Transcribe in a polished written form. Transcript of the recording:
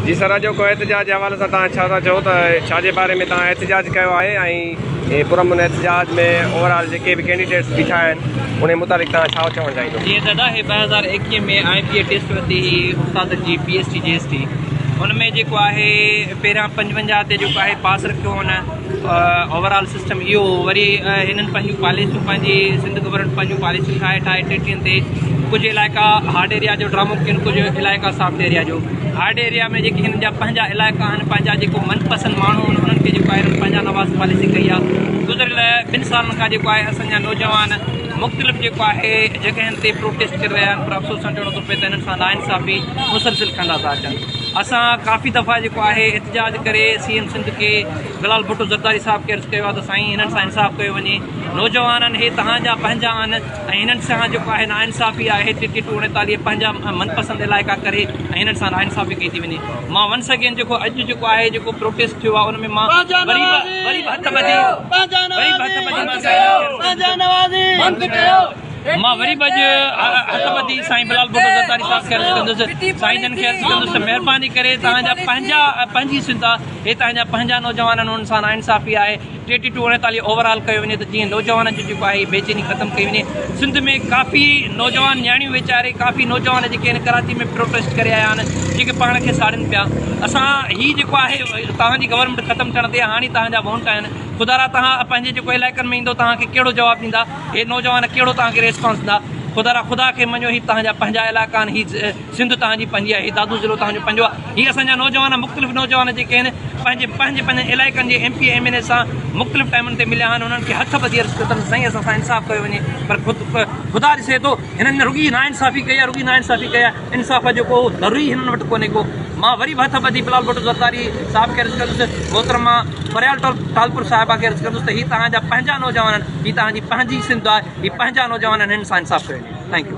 जी sir, जो को एहतजाज जे हवाले सां तव्हां छा था चओ त छा जे बारे में तव्हां एहतजाज कयो आहे ऐं पुरअमन एहतजाज में ओवरऑल जेके बि कैंडिडेट्स बीठा आहिनि उन मुताबिक़ तव्हां छा चवणु चाहींदो? जीअं दादा हे 2021 में IPA टेस्ट वरिती हुई उस्ताद जी PST GST उनमें जेको आहे पहिरियां 55 ते जेको आहे पास रखियो हुन ओवरऑल सिस्टम इहो वरी हिननि पंहिंजूं पॉलिसियूं पंहिंजी सिंध गवर्नमेंट पंहिंजूं पॉलिसियूं ठाहे 33 ते कुछ इलाइक़ा हार्ड एरिया जो ड्रामो कनि कुछ इलाइक़ा सॉफ्ट एरिया जो हार्ड एरिया में जेके हिन जा पंहिंजा इलाइक़ा आहिनि पंहिंजा जेको मनपसंद माण्हू आहिनि उन्हनि खे जेको आहे हिननि पंहिंजा नवाज़ पॉलिसी कई आहे गुज़िरियल 2 सालनि खां जेको आहे असांजा नौजवान मुख़्तलिफ़ जेको आहे जॻहियुनि ते प्रोटेस्ट करे रहिया आहिनि पर अफ़सोस ॾियणो थो पए त हिननि सां नाइंसाफ़ी मुसलसिल कंदा था अचनि। असां काफ़ी दफ़ा जेको आहे एहतजाज करे CM सिंध खे बिलाल भुट्टो ज़रदारी साहिब खे अर्ज़ु कयो आहे त साईं हिननि सां इंसाफ़ कयो वञे, नौजवाननि हे तव्हांजा पंहिंजा आहिनि ऐं हिननि सां जेको आहे नाइंसाफ़ी आहे 33-39 पंहिंजा मनपसंद इलाइक़ा करे ऐं हिननि सां नाइंसाफ़ी कई थी वञे। मां वंस अगेन जेको अॼु जेको आहे जेको प्रोटेस्ट थियो आहे उन में मां वरी हथ ॿधी हथ ॿधी साईं बिलाल भुट्टो ज़रदारी साहिब खे अर्ज़ु कंदुसि, साईं जन खे अर्ज़ु कंदुसि त महिरबानी करे तव्हांजा पंहिंजी सिंध आहे हे तव्हांजा पंहिंजा नौजवान आहिनि उन्हनि सां नाइंसाफ़ी आहे 33-39 ओवरऑल कयो वञे त जीअं नौजवाननि जो जेको आहे बेचैनी ख़तमु कई वञे। सिंध में काफ़ी नौजवान न्याणियूं वीचारे काफ़ी नौजवान जेके आहिनि कराची में प्रोटेस्ट करे आया आहिनि जेके पाण खे साड़नि पिया। असां हीअ जेको आहे तव्हांजी गवर्नमेंट ख़तमु थियण ते हाणे तव्हांजा वोट आहिनि, ख़ुदा तव्हां पंहिंजे जेको इलाइक़नि में ईंदो तव्हांखे कहिड़ो जवाबु ॾींदा, हे नौजवान कहिड़ो तव्हांखे रिस्पॉन्स ॾींदा। ख़ुदा खे मञो हीअ तव्हांजा पंहिंजा इलाइक़ा आहिनि, हीअ सिंध तव्हांजी पंहिंजी आहे, हीअ दादू ज़िलो तव्हांजो पंहिंजो आहे। हीअ असांजा नौजवान मुख़्तलिफ़ नौजवान जेके आहिनि पंहिंजे इलाइक़नि जे MP MLA सां मुख़्तलिफ़ टाइमनि ते मिलिया आहिनि, उन्हनि खे हथ ॿधी अर्ज़ु कयो साईं असां सां इंसाफ़ कयो वञे पर ख़ुदा ॾिसे थो हिननि रुॻी नाइंसाफ़ी कई आहे, इंसाफ़ जेको ज़रूरी हिननि वटि कोन्हे को। मां वरी हथ ॿधी बिलाल भुट्टो ज़रदारी साहिब खे अर्ज़ु कंदुसि, मोहतरमा फरियाल तालपुर साहिबा खे अर्ज़ु कंदुसि त हीअ तव्हांजा पंहिंजा नौजवान आहिनि, हीअ तव्हांजी पंहिंजी सिंध आहे, हीअ पंहिंजा नौजवान आहिनि, हिन सां इंसाफ़ कयो वञे। Thank U.